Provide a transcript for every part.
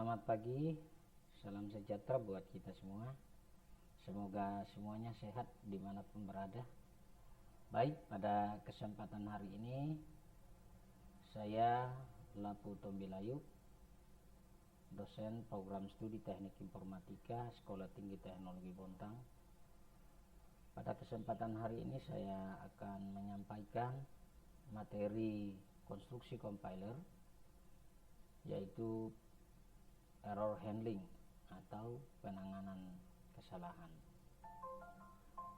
Selamat pagi, salam sejahtera buat kita semua. Semoga semuanya sehat dimanapun berada. Baik, pada kesempatan hari ini saya Lapu Tombilayu, dosen program studi Teknik Informatika Sekolah Tinggi Teknologi Bontang. Pada kesempatan hari ini saya akan menyampaikan materi konstruksi compiler, yaitu error handling atau penanganan kesalahan.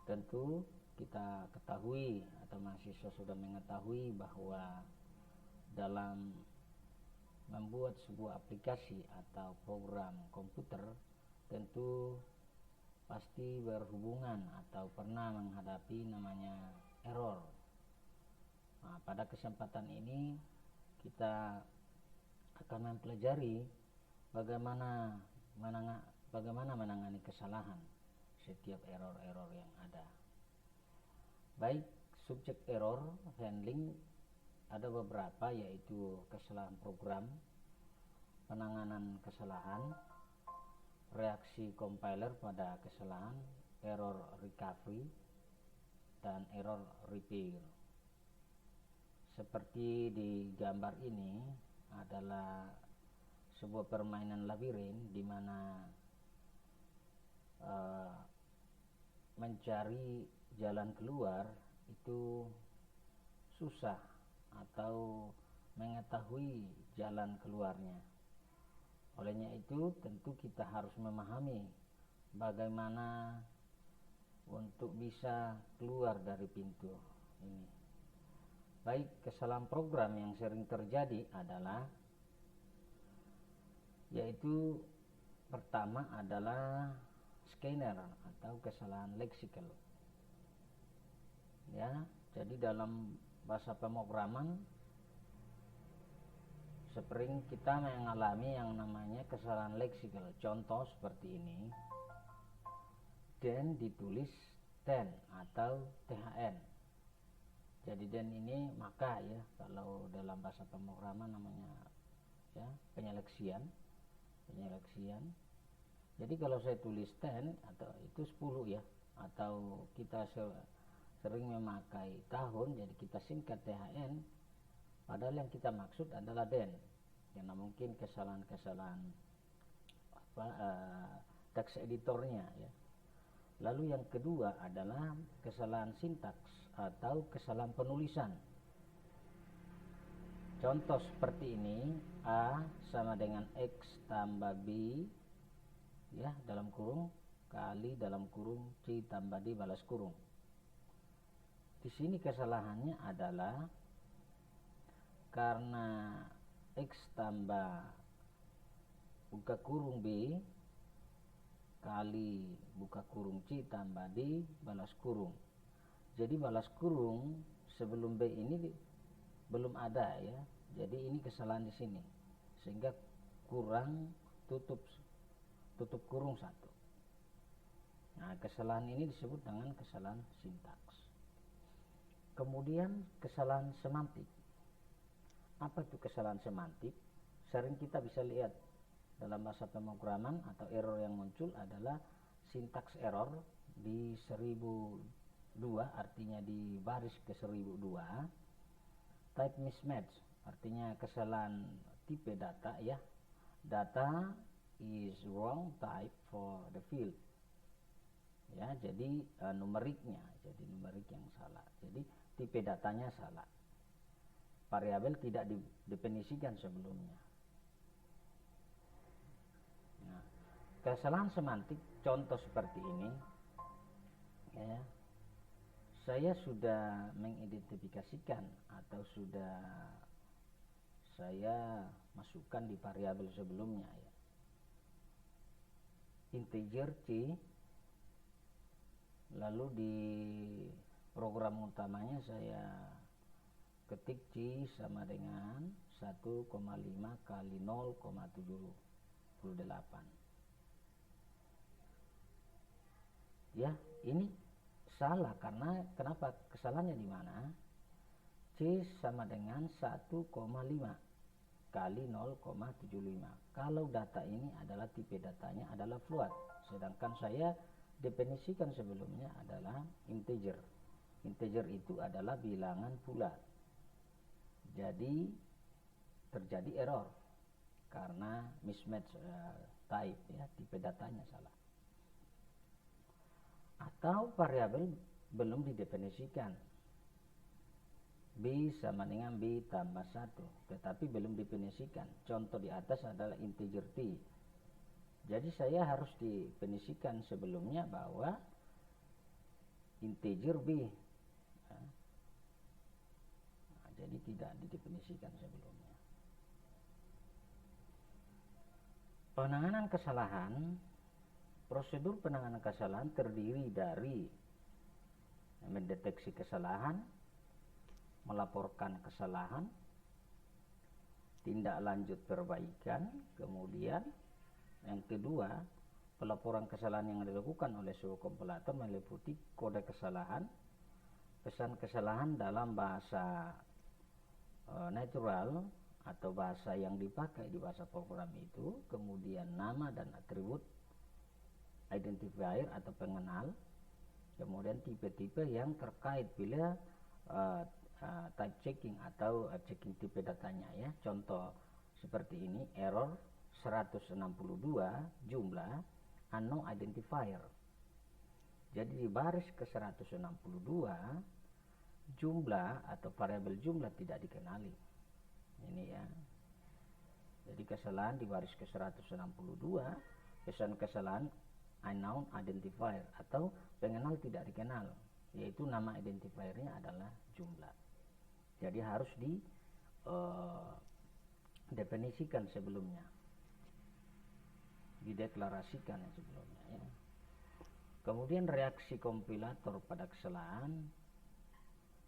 Tentu kita ketahui atau mahasiswa sudah mengetahui bahwa dalam membuat sebuah aplikasi atau program komputer tentu pasti berhubungan atau pernah menghadapi namanya error. Nah, pada kesempatan ini kita akan mempelajari bagaimana menangani kesalahan setiap error-error yang ada. Baik, subjek error handling ada beberapa, yaitu kesalahan program, penanganan kesalahan, reaksi compiler pada kesalahan, error recovery, dan error repair. Seperti di gambar ini adalah sebuah permainan labirin di mana mencari jalan keluar itu susah atau mengetahui jalan keluarnya. Olehnya itu tentu kita harus memahami bagaimana untuk bisa keluar dari pintu ini. Baik, kesalahan program yang sering terjadi adalah yaitu pertama adalah scanner atau kesalahan leksikal. Ya, jadi dalam bahasa pemrograman sering kita mengalami yang namanya kesalahan leksikal. Contoh seperti ini, den ditulis ten atau thn. Jadi den ini maka, ya, kalau dalam bahasa pemrograman namanya ya penyeleksian. Jadi kalau saya tulis 10 atau itu 10 ya, atau kita sering memakai tahun, jadi kita singkat THN, padahal yang kita maksud adalah den. Karena mungkin kesalahan teks editornya, ya. Lalu yang kedua adalah kesalahan sintaks atau kesalahan penulisan. Contoh seperti ini, A sama dengan X tambah B, ya, dalam kurung, kali dalam kurung C tambah D balas kurung. Di sini kesalahannya adalah karena X tambah buka kurung B kali buka kurung C tambah D balas kurung. Jadi balas kurung sebelum B ini belum ada, ya. Jadi ini kesalahan di sini, sehingga kurang tutup kurung satu. Nah, kesalahan ini disebut dengan kesalahan sintaks. Kemudian kesalahan semantik. Apa itu kesalahan semantik? Sering kita bisa lihat dalam bahasa pemrograman atau error yang muncul adalah sintaks error di 1002, artinya di baris ke 1002. Type mismatch, artinya kesalahan tipe data, ya. Data is wrong type for the field. Ya, jadi numeriknya, jadi numerik yang salah. Jadi tipe datanya salah. Variabel tidak didefinisikan sebelumnya. Nah, kesalahan semantik contoh seperti ini, ya. Saya sudah mengidentifikasikan atau sudah saya masukkan di variabel sebelumnya, ya. Integer C, lalu di program utamanya saya ketik C sama dengan 1,5 kali 0,78. Ya, ini salah karena kenapa? Kesalahannya di mana? C sama dengan 1,5. kali 0,75. Kalau data ini adalah tipe datanya adalah float, sedangkan saya definisikan sebelumnya adalah integer. Integer itu adalah bilangan pula. Jadi terjadi error karena mismatch type, ya, tipe datanya salah. Atau variabel belum didefinisikan, B sama dengan B tambah 1, tetapi belum definisikan. Contoh di atas adalah integer T. Jadi saya harus definisikan sebelumnya bahwa integer B. Nah, jadi tidak didefinisikan sebelumnya. Penanganan kesalahan. Prosedur penanganan kesalahan terdiri dari mendeteksi kesalahan, melaporkan kesalahan, tindak lanjut perbaikan, kemudian yang kedua, pelaporan kesalahan yang dilakukan oleh sebuah kompilator meliputi kode kesalahan, pesan kesalahan dalam bahasa natural atau bahasa yang dipakai di bahasa program itu, kemudian nama dan atribut identifier atau pengenal, kemudian tipe-tipe yang terkait bila type checking atau checking tipe datanya, ya. Contoh seperti ini, error 162 jumlah unknown identifier. Jadi di baris ke 162 jumlah atau variabel jumlah tidak dikenali. Ini, ya. Jadi kesalahan di baris ke 162, pesan kesalahan unknown identifier atau pengenal tidak dikenal, yaitu nama identifiernya adalah jumlah. Jadi harus definisikan sebelumnya, dideklarasikan sebelumnya, ya. Kemudian reaksi kompilator pada kesalahan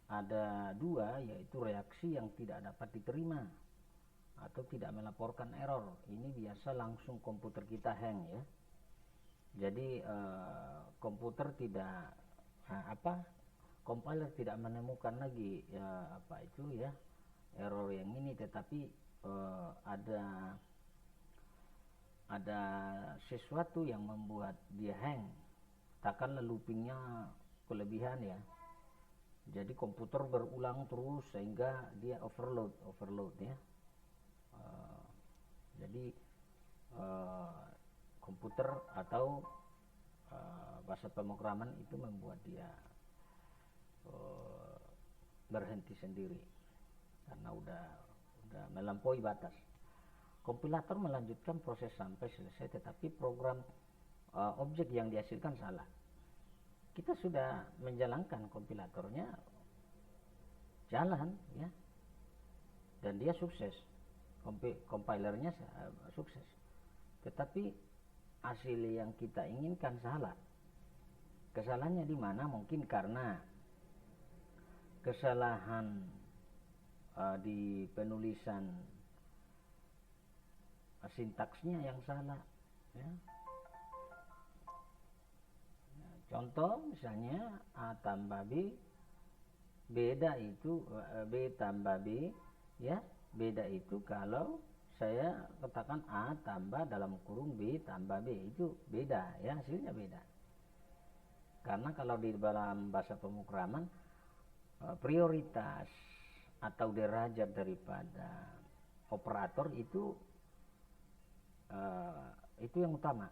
ada dua, yaitu reaksi yang tidak dapat diterima atau tidak melaporkan error. Ini biasa langsung komputer kita hang, ya. Jadi komputer tidak compiler tidak menemukan lagi error yang ini, tetapi ada sesuatu yang membuat dia hang. Katakanlah loopingnya kelebihan, ya. Jadi komputer berulang terus sehingga dia overload, ya. Jadi komputer atau bahasa pemrograman itu membuat dia berhenti sendiri karena udah melampaui batas. Kompilator melanjutkan proses sampai selesai, tetapi program objek yang dihasilkan salah. Kita sudah menjalankan kompilatornya, jalan, ya, dan dia sukses, compilernya sukses, tetapi hasil yang kita inginkan salah. Kesalahannya di mana? Mungkin karena kesalahan di penulisan sintaksnya yang salah, ya. Contoh misalnya A tambah B, beda itu B tambah B, ya. Beda itu kalau saya katakan A tambah dalam kurung B tambah B, itu beda, ya, hasilnya beda. Karena kalau di dalam bahasa pemrograman prioritas atau derajat daripada operator itu yang utama.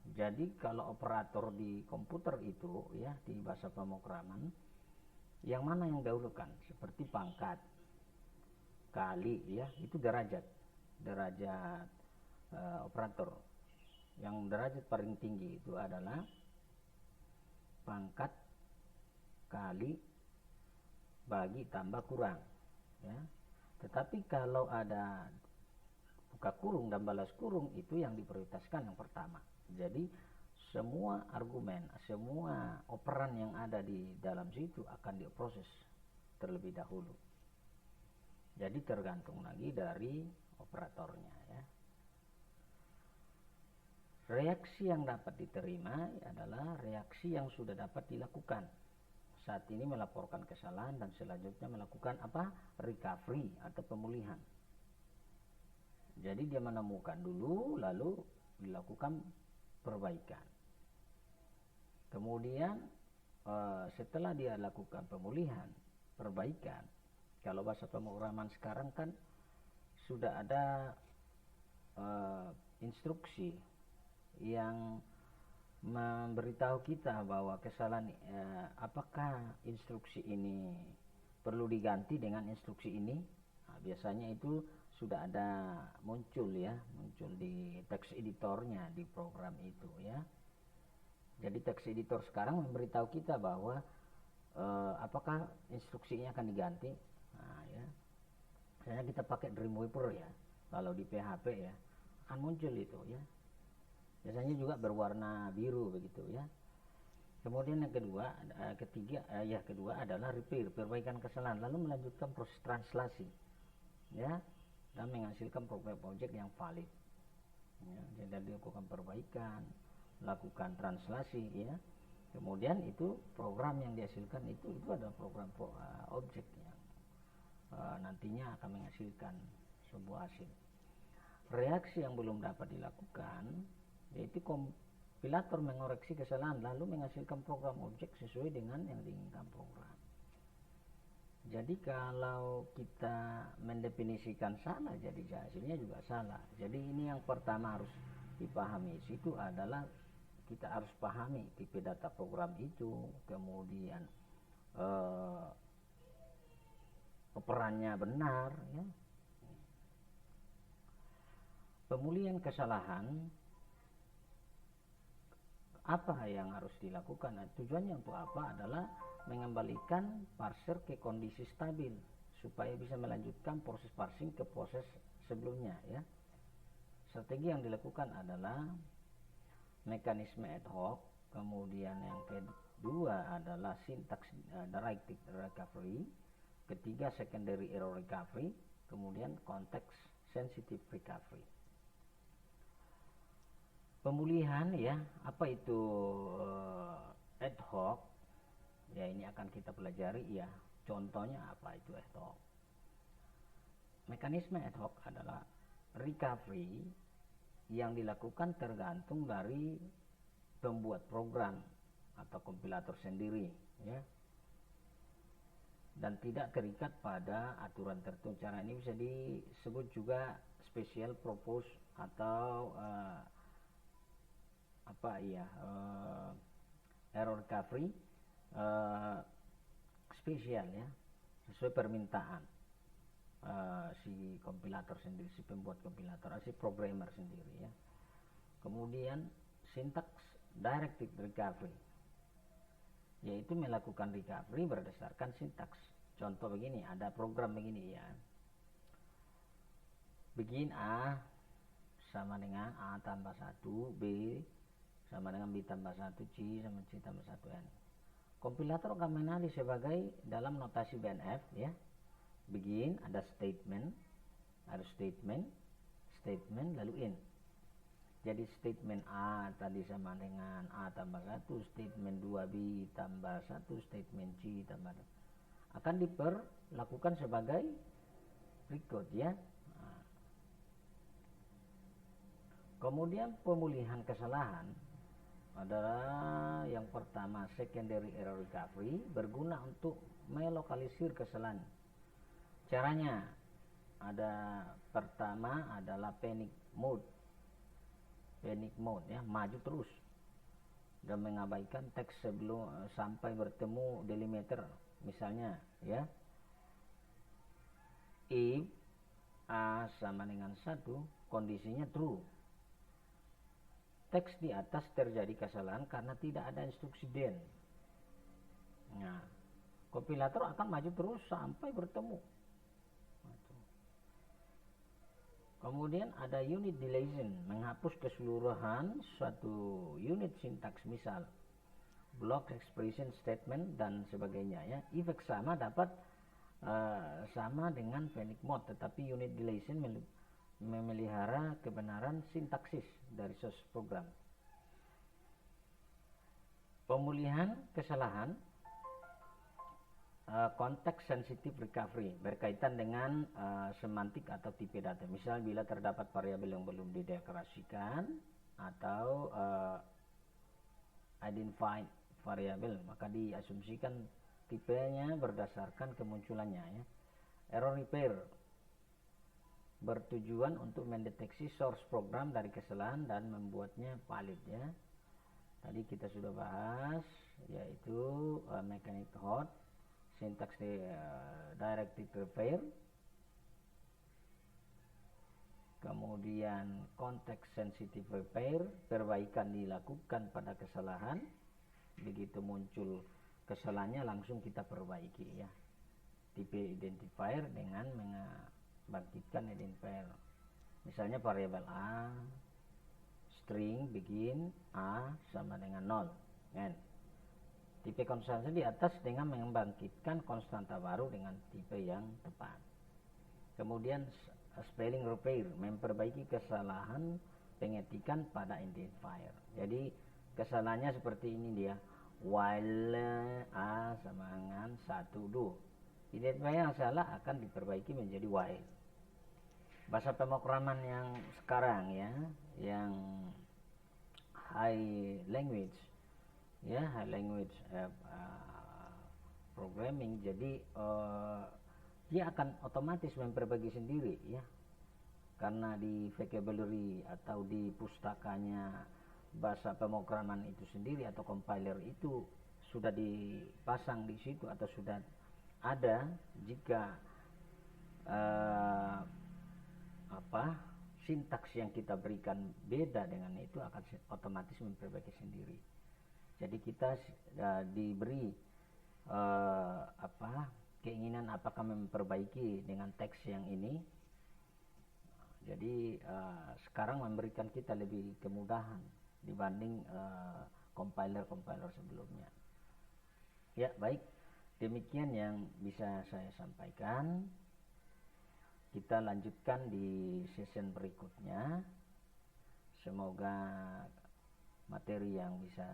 Jadi kalau operator di komputer itu, ya, di bahasa pemrograman, yang mana yang dahulukan? Seperti pangkat, kali, ya, itu derajat operator. Yang derajat paling tinggi itu adalah pangkat kali bagi tambah kurang, ya. Tetapi kalau ada buka kurung dan balas kurung, itu yang diprioritaskan yang pertama. Jadi semua argumen, semua operan yang ada di dalam situ akan diproses terlebih dahulu. Jadi tergantung lagi dari operatornya, ya. Reaksi yang dapat diterima adalah reaksi yang sudah dapat dilakukan. Saat ini melaporkan kesalahan dan selanjutnya melakukan recovery atau pemulihan. Jadi dia menemukan dulu, lalu dilakukan perbaikan. Kemudian setelah dia lakukan pemulihan, perbaikan, kalau bahasa pemrograman sekarang kan sudah ada instruksi yang memberitahu kita bahwa kesalahan apakah instruksi ini perlu diganti dengan instruksi ini. Nah, biasanya itu sudah ada muncul di teks editornya di program itu ya. Jadi teks editor sekarang memberitahu kita bahwa apakah instruksinya akan diganti. Nah, ya. Misalnya kita pakai Dreamweaver ya, kalau di PHP ya akan muncul itu ya. Biasanya juga berwarna biru begitu ya. Kemudian yang kedua adalah repair, perbaikan kesalahan, lalu melanjutkan proses translasi ya, dan menghasilkan program objek yang valid ya. Jadi dilakukan perbaikan, lakukan translasi ya, kemudian itu program yang dihasilkan itu adalah program objek yang nantinya akan menghasilkan sebuah hasil. Reaksi yang belum dapat dilakukan yaitu kompilator mengoreksi kesalahan lalu menghasilkan program objek sesuai dengan yang diinginkan program. Jadi kalau kita mendefinisikan salah, jadi hasilnya juga salah. Jadi ini yang pertama harus dipahami, itu adalah kita harus pahami tipe data program itu, kemudian perannya benar ya. Pemulihan kesalahan, apa yang harus dilakukan? Nah, tujuannya untuk apa? Adalah mengembalikan parser ke kondisi stabil supaya bisa melanjutkan proses parsing ke proses sebelumnya ya. Strategi yang dilakukan adalah mekanisme ad hoc, kemudian yang kedua adalah syntax directed recovery, ketiga secondary error recovery, kemudian context sensitive recovery. Pemulihan ya, apa itu ad hoc? Ya ini akan kita pelajari ya. Contohnya apa itu ad hoc? Mekanisme ad hoc adalah recovery yang dilakukan tergantung dari pembuat program atau kompilator sendiri ya. Dan tidak terikat pada aturan tertentu. Cara ini bisa disebut juga special purpose atau error recovery spesial ya, sesuai permintaan si kompilator sendiri, si pembuat kompilator, si programmer sendiri ya. Kemudian syntax directed recovery, yaitu melakukan recovery berdasarkan sintaks. Contoh begini, ada program begini ya, begin A sama dengan A tambah 1, B sama dengan B tambah 1, C sama C tambah 1N. Kompilator akan mengenali sebagai dalam notasi BNF ya. Begin, ada statement, lalu in. Jadi statement A tadi sama dengan A tambah 1, statement 2B tambah 1, statement C tambah 1. Akan diperlakukan sebagai berikut ya. Kemudian pemulihan kesalahan adalah yang pertama secondary error recovery, berguna untuk melokalisir kesalahan. Caranya ada pertama adalah panic mode ya, maju terus dan mengabaikan teks sebelum sampai bertemu delimiter misalnya ya. If A sama dengan 1, kondisinya true, teks di atas terjadi kesalahan karena tidak ada instruksi then. Nah, kompilator akan maju terus sampai bertemu. Kemudian ada unit deletion, menghapus keseluruhan suatu unit sintaks, misal block, expression, statement dan sebagainya ya. Efek sama dapat sama dengan panic mode, tetapi unit deletion memelihara kebenaran sintaksis dari source program. Pemulihan kesalahan Context sensitive recovery berkaitan dengan semantik atau tipe data. Misal bila terdapat variabel yang belum dideklarasikan atau identified variabel, maka diasumsikan tipenya berdasarkan kemunculannya ya. Error repair bertujuan untuk mendeteksi source program dari kesalahan dan membuatnya valid ya. Tadi kita sudah bahas yaitu mechanic hot, syntax directed repair, kemudian context sensitive repair, perbaikan dilakukan pada kesalahan, begitu muncul kesalahannya langsung kita perbaiki ya. Tipe identifier dengan membangkitkan identifier, misalnya variabel A string begin A sama dengan 0 kan. Tipe konstanta di atas dengan membangkitkan konstanta baru dengan tipe yang tepat. Kemudian spelling repair, memperbaiki kesalahan pengetikan pada identifier. Jadi kesalahannya seperti ini dia, while A sama dengan 1 do, identifier yang salah akan diperbaiki menjadi while. Bahasa pemrograman yang sekarang ya, yang high language ya, high language programming, jadi dia akan otomatis memperbaiki sendiri ya, karena di vocabulary atau di pustakanya bahasa pemrograman itu sendiri atau compiler itu sudah dipasang di situ atau sudah ada. Jika sintaks yang kita berikan beda dengan itu, akan otomatis memperbaiki sendiri. Jadi kita diberi keinginan apakah memperbaiki dengan teks yang ini. Jadi sekarang memberikan kita lebih kemudahan dibanding compiler-compiler sebelumnya. Ya, baik. Demikian yang bisa saya sampaikan. Kita lanjutkan di session berikutnya. Semoga materi yang bisa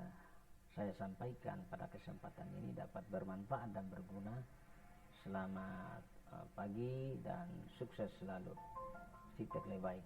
saya sampaikan pada kesempatan ini dapat bermanfaat dan berguna. Selamat pagi dan sukses selalu. Sitek lebih baik.